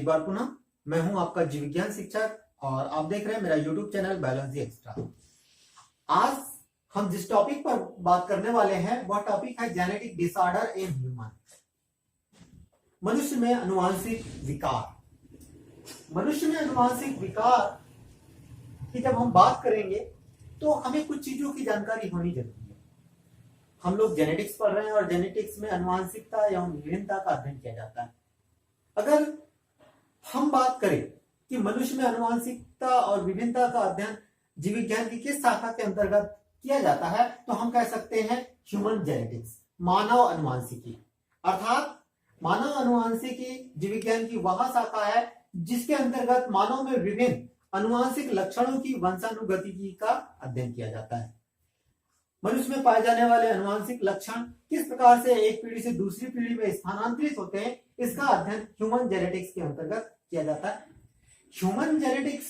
बार पुनः मैं हूं आपका जीव विज्ञान शिक्षक और आप देख रहे हैं मेरा यूट्यूब चैनल बायोलॉजी एक्स्ट्रा। आज हम जिस टॉपिक पर बात करने वाले हैं वह टॉपिक है जेनेटिक डिसऑर्डर इन ह्यूमन। मनुष्य में अनुवांशिक विकार। मनुष्य में अनुवांशिक विकार की जब हम बात करेंगे तो हमें कुछ चीजों की जानकारी होनी जरूरी है। हम लोग जेनेटिक्स पढ़ रहे हैं और जेनेटिक्स में अनुवांशिकता एवं विभिन्नता का अध्ययन किया जाता है। अगर हम बात करें कि मनुष्य में अनुवांशिकता और विभिन्नता का अध्ययन जीव विज्ञान की किस शाखा के अंतर्गत किया जाता है तो हम कह सकते हैं ह्यूमन जेनेटिक्स, मानव अनुवांशिकी। अर्थात मानव अनुवांशिकी जीव विज्ञान की वह शाखा है जिसके अंतर्गत मानव में विभिन्न अनुवांशिक लक्षणों की वंशानुगतिकी का अध्ययन किया जाता है। मनुष्य में पाए जाने वाले अनुवांशिक लक्षण किस प्रकार से एक पीढ़ी से दूसरी पीढ़ी में स्थानांतरित होते हैं, इसका अध्ययन ह्यूमन जेनेटिक्स के अंतर्गत किया जाता है। ह्यूमन जेनेटिक्स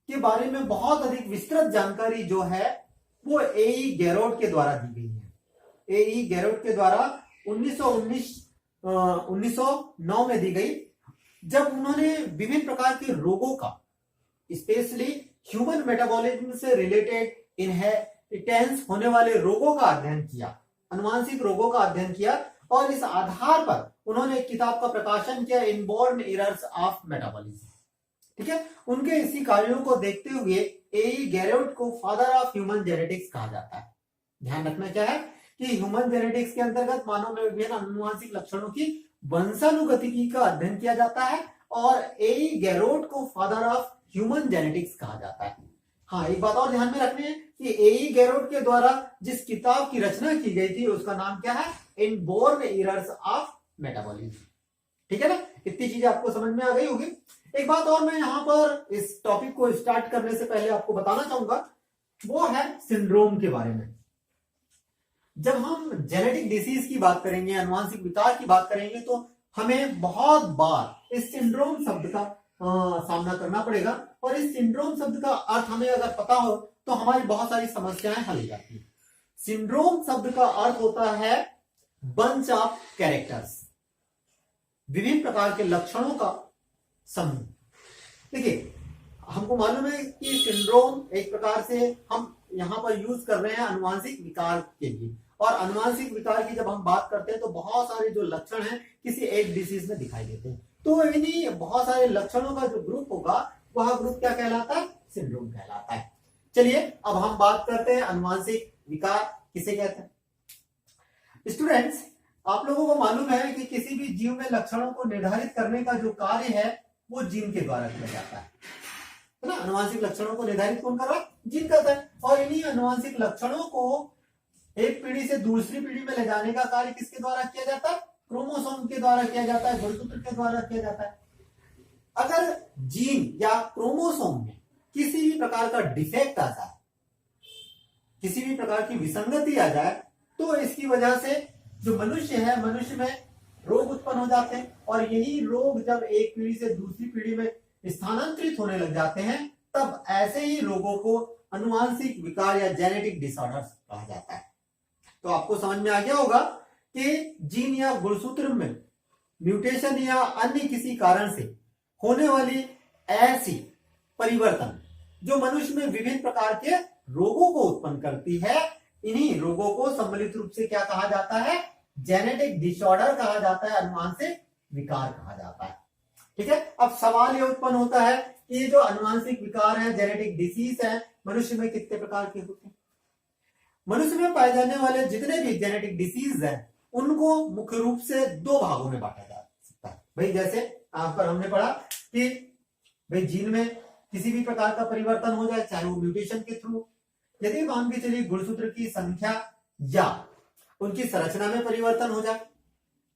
के बारे में बहुत अधिक विस्तृत जानकारी जो है वो ए.ई. गैरोड के द्वारा दी गई है। ए.ई. गैरोड के द्वारा 1909 में दी गई, जब उन्होंने विभिन्न प्रकार के रोगों का, स्पेशली ह्यूमन मेटाबॉलिज्म से रिलेटेड इनहेरिटेंस होने वाले रोगों का अध्ययन किया, अनुवांशिक रोगों का अध्ययन किया और इस आधार पर उन्होंने एक किताब का प्रकाशन किया, इनबॉर्न एरर्स ऑफ मेटाबॉलिज्म। ठीक है, उनके इसी कार्यों को देखते हुए ए.ई. गैरोड को फादर ऑफ ह्यूमन जेनेटिक्स कहा जाता है। ध्यान रखना क्या है कि ह्यूमन जेनेटिक्स के अंतर्गत मानव में विभिन्न अनुवांशिक लक्षणों की वंशानुगतिकी का अध्ययन किया जाता है और ए.ई. गैरोड को फादर ऑफ ह्यूमन जेनेटिक्स कहा जाता है। हाँ, एक बात और ध्यान में रखनी है कि ए.ई. गैरोड के द्वारा जिस किताब की रचना की गई थी उसका नाम क्या है, इनबॉर्न एरर्स ऑफ मेटाबॉलिज्म। ठीक है ना, इतनी चीजें आपको समझ में आ गई होगी। एक बात और मैं यहाँ पर इस टॉपिक को स्टार्ट करने से पहले आपको बताना चाहूंगा, वो है सिंड्रोम के बारे में। जब हम जेनेटिक डिसीज की बात करेंगे, अनुवांशिक विकार की बात करेंगे तो हमें बहुत बार इस सिंड्रोम शब्द का सामना करना पड़ेगा और इस सिंड्रोम शब्द का अर्थ हमें अगर पता हो तो हमारी बहुत सारी समस्याएं हल हो जाती है। सिंड्रोम शब्द का अर्थ होता है बंच ऑफ कैरेक्टर्स, विभिन्न प्रकार के लक्षणों का समूह। देखिए, हमको मालूम है कि सिंड्रोम एक प्रकार से हम यहां पर यूज कर रहे हैं अनुवांशिक विकार के लिए, और अनुवांशिक विकार की जब हम बात करते हैं तो बहुत सारे जो लक्षण हैं किसी एक डिसीज में दिखाई देते हैं। तो इन्हीं बहुत सारे लक्षणों का जो ग्रुप होगा वह ग्रुप क्या कहलाता है, सिंड्रोम कहलाता है। चलिए अब हम बात करते हैं अनुवांशिक विकार किसे कहते हैं। स्टूडेंट्स, आप लोगों को मालूम है कि किसी भी जीव में लक्षणों को निर्धारित करने का जो कार्य है वो जीन के द्वारा किया जाता है ना। अनुवांशिक लक्षणों को निर्धारित कौन कर रहा है, जीन करता है। और इन्हीं अनुवांशिक लक्षणों को एक पीढ़ी से दूसरी पीढ़ी में ले जाने का कार्य किसके द्वारा किया जाता है, क्रोमोसोम के द्वारा किया जाता है, गुणसूत्र के द्वारा किया जाता है। अगर जीन या क्रोमोसोम में किसी भी प्रकार का डिफेक्ट आ जाए, किसी भी प्रकार की विसंगति आ जाए तो इसकी वजह से जो मनुष्य है, मनुष्य में रोग उत्पन्न हो जाते हैं और यही रोग जब एक पीढ़ी से दूसरी पीढ़ी में स्थानांतरित होने लग जाते हैं तब ऐसे ही रोगों को अनुवांशिक विकार या जेनेटिक डिसऑर्डर्स कहा जाता है। तो आपको समझ में आ गया होगा कि जीन या गुणसूत्र में म्यूटेशन या अन्य किसी कारण से होने वाली ऐसी परिवर्तन जो मनुष्य में विभिन्न प्रकार के रोगों को उत्पन्न करती है, इन्हीं रोगों को सम्मिलित रूप से क्या कहा जाता है, जेनेटिक डिसऑर्डर कहा जाता है, अनुवांशिक विकार कहा जाता है। ठीक है, अब सवाल ये उत्पन्न होता है कि ये जो अनुवांशिक विकार है, जेनेटिक डिसीज है, मनुष्य में कितने प्रकार के होते हैं। मनुष्य में पाए जाने वाले जितने भी जेनेटिक डिसीज है उनको मुख्य रूप से दो भागों में बांटा जा सकता है। भाई जैसे यहाँ पर हमने पढ़ा कि भाई जीन में किसी भी प्रकार का परिवर्तन हो जाए, चाहे वो म्यूटेशन के थ्रू, यदि मान के चलिए गुणसूत्र की संख्या या उनकी संरचना में परिवर्तन हो जाए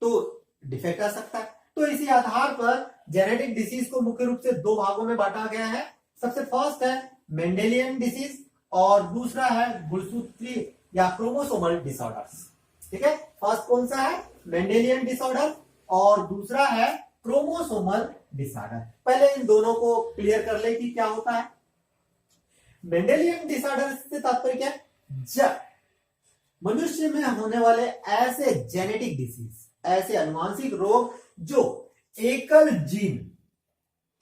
तो डिफेक्ट आ सकता है। तो इसी आधार पर जेनेटिक डिसीज को मुख्य रूप से दो भागों में बांटा गया है। सबसे फर्स्ट है मेंडेलियन डिसीज और दूसरा है गुणसूत्रीय या क्रोमोसोमल डिसऑर्डर्स। ठीक है, फर्स्ट कौन सा है, मेंडेलियन डिसऑर्डर, और दूसरा है क्रोमोसोमल डिसऑर्डर। पहले इन दोनों को क्लियर कर ले कि क्या होता है। मेंडेलियन डिसऑर्डर से तात्पर्य क्या है, जब मनुष्य में होने वाले ऐसे जेनेटिक डिसीज, ऐसे अनुवांशिक रोग जो एकल जीन,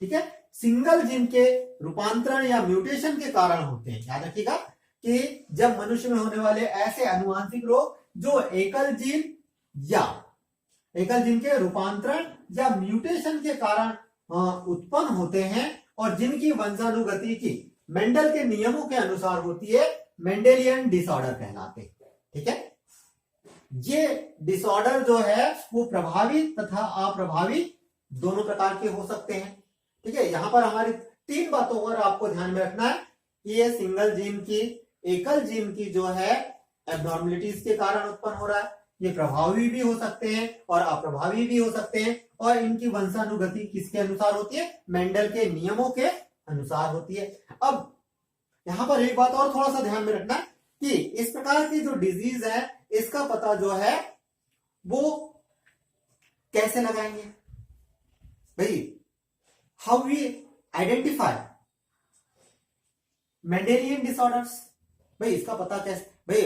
ठीक है, सिंगल जीन के रूपांतरण या म्यूटेशन के कारण होते हैं। याद रखिएगा कि जब मनुष्य में होने वाले ऐसे अनुवांशिक रोग जो एकल जीन के रूपांतरण या म्यूटेशन के कारण उत्पन्न होते हैं और जिनकी वंशानुगति की मेंडल के नियमों के अनुसार होती है, मेंडेलियन डिसऑर्डर कहलाते हैं। ठीक है, ये डिसऑर्डर जो है वो प्रभावी तथा अप्रभावी दोनों प्रकार के हो सकते हैं। ठीक है, यहां पर हमारी 3 बातों पर आपको ध्यान में रखना है कि ये सिंगल जीन की, एकल जीन की जो है एब्नॉर्मलिटीज के कारण उत्पन्न हो रहा है, ये प्रभावी भी हो सकते हैं और अप्रभावी भी हो सकते हैं, और इनकी वंशानुगति किसके अनुसार होती है, मेंडल के नियमों के अनुसार होती है। अब यहां पर एक बात और थोड़ा सा ध्यान में रखना कि इस प्रकार की जो डिजीज है इसका पता जो है वो कैसे लगाएंगे भाई, how we identify Mendelian disorders, भाई इसका पता कैसे, भाई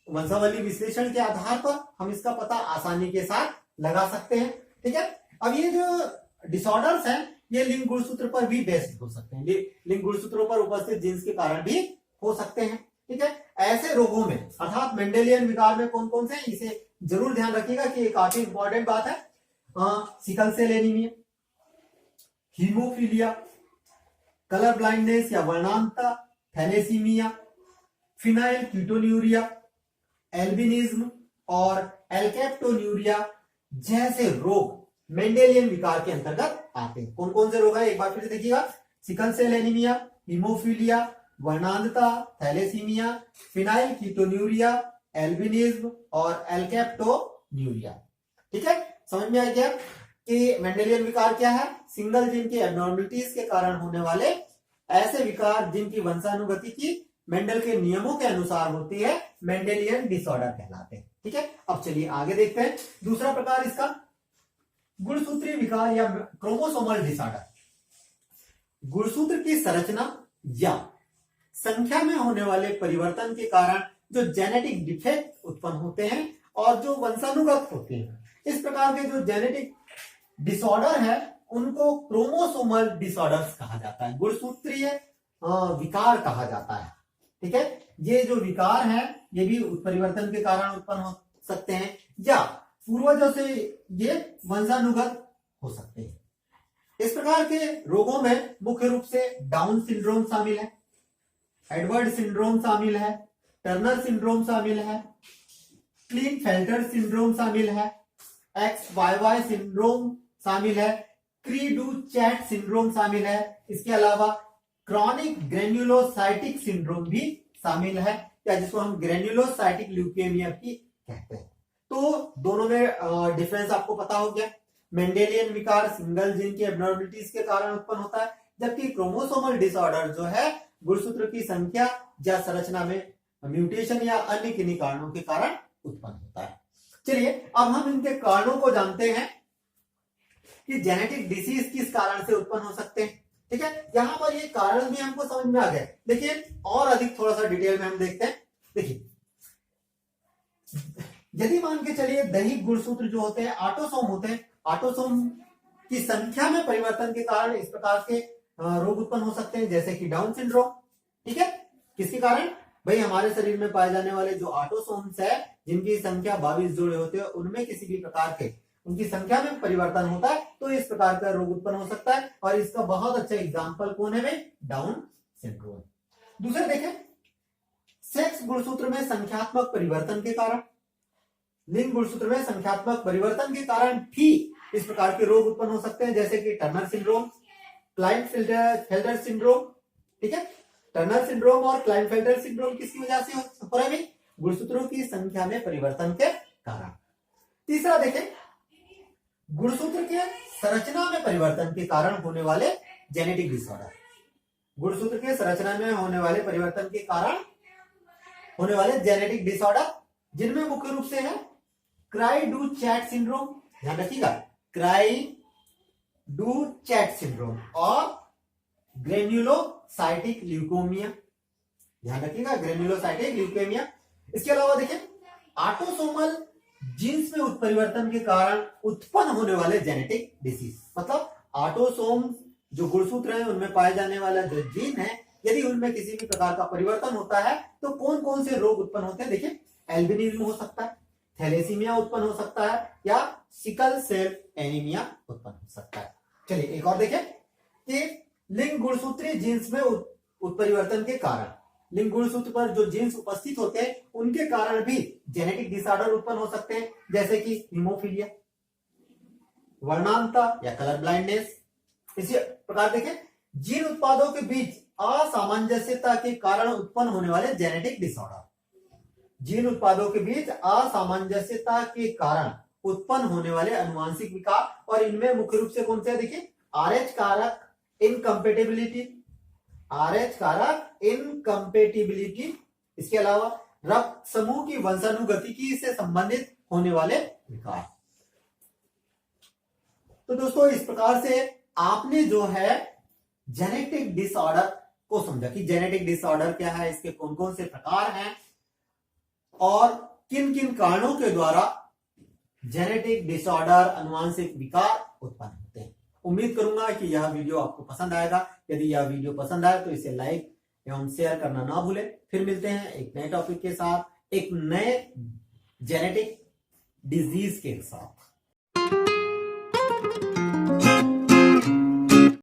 वंशावली विश्लेषण के आधार पर हम इसका पता आसानी के साथ लगा सकते हैं। ठीक है, अब ये जो डिसऑर्डर्स हैं ये लिंग गुणसूत्र पर भी बेस्ड हो सकते हैं, लिंग गुणसूत्रों पर उपस्थित जीन्स के कारण भी हो सकते हैं। ठीक है, ऐसे रोगों में अर्थात मेंडेलियन विकार में कौन कौन से हैं, इसे जरूर ध्यान रखिएगा कि ये काफी इंपॉर्टेंट बात है। Sickle cell anaemia, haemophilia, colour blindness या वर्णांतता, थैलेसीमिया, फिनाइल कीटोन्यूरिया, एल्बिनिज्म और एल्केप्टोन्यूरिया जैसे रोग मेंडेलियन विकार के अंतर्गत आते हैं। कौन कौन से रोग है एक बार फिर से देखिएगा, सिकल सेल एनीमिया, हीमोफीलिया, वर्णांधता, थैलेसीमिया, फिनाइल कीटोन्यूरिया, एल्बिनिज्म और एल्केप्टोन्यूरिया। ठीक है, समझ में आ गया कि मेंडेलियन विकार क्या है, सिंगल जीन की एब्नॉर्मलिटीज के कारण होने वाले ऐसे विकार जिनकी वंशानुगति की मेंडल के नियमों के अनुसार होती है, मेंडेलियन डिसऑर्डर कहलाते हैं। ठीक है, अब चलिए आगे देखते हैं दूसरा प्रकार इसका, गुणसूत्रीय विकार या क्रोमोसोमल डिसऑर्डर। गुणसूत्र की संरचना या संख्या में होने वाले परिवर्तन के कारण जो जेनेटिक डिफेक्ट उत्पन्न होते हैं और जो वंशानुगत होते हैं, इस प्रकार के जो जेनेटिक डिसऑर्डर है उनको क्रोमोसोमल डिसऑर्डर्स कहा जाता है, गुणसूत्रीय विकार कहा जाता है। ठीक है, ये जो विकार है ये भी उत्परिवर्तन के कारण उत्पन्न हो सकते हैं या पूर्वजों से ये वंशानुगत हो सकते हैं। इस प्रकार के रोगों में मुख्य रूप से डाउन सिंड्रोम शामिल है, एडवर्ड सिंड्रोम शामिल है, टर्नर सिंड्रोम शामिल है, क्लीनफेल्टर सिंड्रोम शामिल है, XYY सिंड्रोम शामिल है, क्री डू चैट सिंड्रोम शामिल है। इसके अलावा क्रॉनिक ग्रेन्युलोसाइटिक सिंड्रोम भी शामिल है, या जिसको हम ग्रेन्युलोसाइटिक ल्यूकेमिया भी कहते हैं। तो दोनों में डिफरेंस आपको पता हो गया। मेंडेलियन विकार सिंगल जीन की एब्नॉर्मलिटीज के कारण उत्पन्न होता है, जबकि क्रोमोसोमल डिसऑर्डर जो है गुणसूत्र की संख्या या संरचना में म्यूटेशन या अन्य किन्हीं कारणों के कारण उत्पन्न होता है। चलिए अब हम इनके कारणों को जानते हैं कि जेनेटिक डिसीज किस कारण से उत्पन्न हो सकते हैं। ठीक है, यहां पर ये कारण भी हमको समझ में आ गए, लेकिन और अधिक थोड़ा सा डिटेल में हम देखते हैं। देखिए, यदि मान के चलिए दैहिक गुणसूत्र जो होते हैं ऑटोसोम होते हैं, ऑटोसोम की संख्या में परिवर्तन के कारण इस प्रकार के रोग उत्पन्न हो सकते हैं, जैसे कि डाउन सिंड्रोम। ठीक है, किसके कारण, भाई हमारे शरीर में पाए जाने वाले जो ऑटोसोम्स है जिनकी संख्या 22 जोड़े होते हैं, उनमें किसी भी प्रकार के उनकी संख्या में परिवर्तन होता है तो इस प्रकार का रोग उत्पन्न हो सकता है। और इसका बहुत अच्छा एग्जाम्पल कौन है भाई, डाउन सिंड्रोम। दूसरे देखें, सेक्स गुणसूत्र में संख्यात्मक परिवर्तन के कारण, लिंग गुणसूत्र में संख्यात्मक परिवर्तन के कारण भी इस प्रकार के रोग उत्पन्न हो सकते हैं, जैसे कि टर्नर सिंड्रोम, क्लाइनफेल्टर सिंड्रोम। ठीक है, टर्नर सिंड्रोम और क्लाइनफेल्टर सिंड्रोम किसकी वजह से हो रहा है, गुणसूत्रों की संख्या में परिवर्तन के कारण। तीसरा देखें, गुणसूत्र के संरचना में परिवर्तन के कारण होने वाले जेनेटिक डिसऑर्डर। गुणसूत्र के संरचना में होने वाले परिवर्तन के कारण होने वाले जेनेटिक डिसऑर्डर, जिनमें मुख्य रूप से है क्राई डू चैट सिंड्रोम, ध्यान रखिएगा, क्राई डू चैट सिंड्रोम और ग्रेन्युलोसाइटिक ल्यूकेमिया, ध्यान रखिएगा, ग्रेन्युलोसाइटिक ल्यूकेमिया। इसके अलावा देखें ऑटोसोमल जीन्स में उत्परिवर्तन के कारण उत्पन्न होने वाले जेनेटिक डिसीज, मतलब ऑटोसोम जो गुणसूत्र है उनमें पाए जाने वाला जो जीन है, यदि उनमें किसी भी प्रकार का परिवर्तन होता है तो कौन कौन से रोग उत्पन्न होते हैं। देखिए, एल्बिनिज्म हो सकता है, थैलेसीमिया उत्पन्न हो सकता है, या सिकल सेल एनीमिया उत्पन्न हो सकता है। चलिए एक और देखें कि लिंग गुणसूत्रीय जीन्स में उत्परिवर्तन के कारण, लिंग गुणसूत्र पर जो जीन्स उपस्थित होते हैं उनके कारण भी जेनेटिक डिसऑर्डर उत्पन्न हो सकते हैं, जैसे कि हीमोफीलिया, वर्णांता या कलर ब्लाइंडनेस। इसी प्रकार देखें, जीन उत्पादों के बीच असामंजस्यता के कारण उत्पन्न होने वाले जेनेटिक डिसऑर्डर, जीन उत्पादों के बीच असामंजस्यता के कारण उत्पन्न होने वाले अनुवांशिक विकार, और इनमें मुख्य रूप से कौन से, देखिए RH कारक इनकम्पेटिबिलिटी, RH कारक इनकम्पेटिबिलिटी, इसके अलावा रक्त समूह की वंशानुगतिकी से संबंधित होने वाले विकार। तो दोस्तों इस प्रकार से आपने जो है जेनेटिक डिसऑर्डर को समझा कि जेनेटिक डिसऑर्डर क्या है, इसके कौन कौन से प्रकार हैं और किन किन कारणों के द्वारा जेनेटिक डिसऑर्डर, अनुवांशिक विकार उत्पन्न होते हैं। उम्मीद करूंगा कि यह वीडियो आपको पसंद आएगा। यदि यह वीडियो पसंद आए तो इसे लाइक एवं शेयर करना ना भूलें। फिर मिलते हैं एक नए टॉपिक के साथ, एक नए जेनेटिक डिजीज के साथ।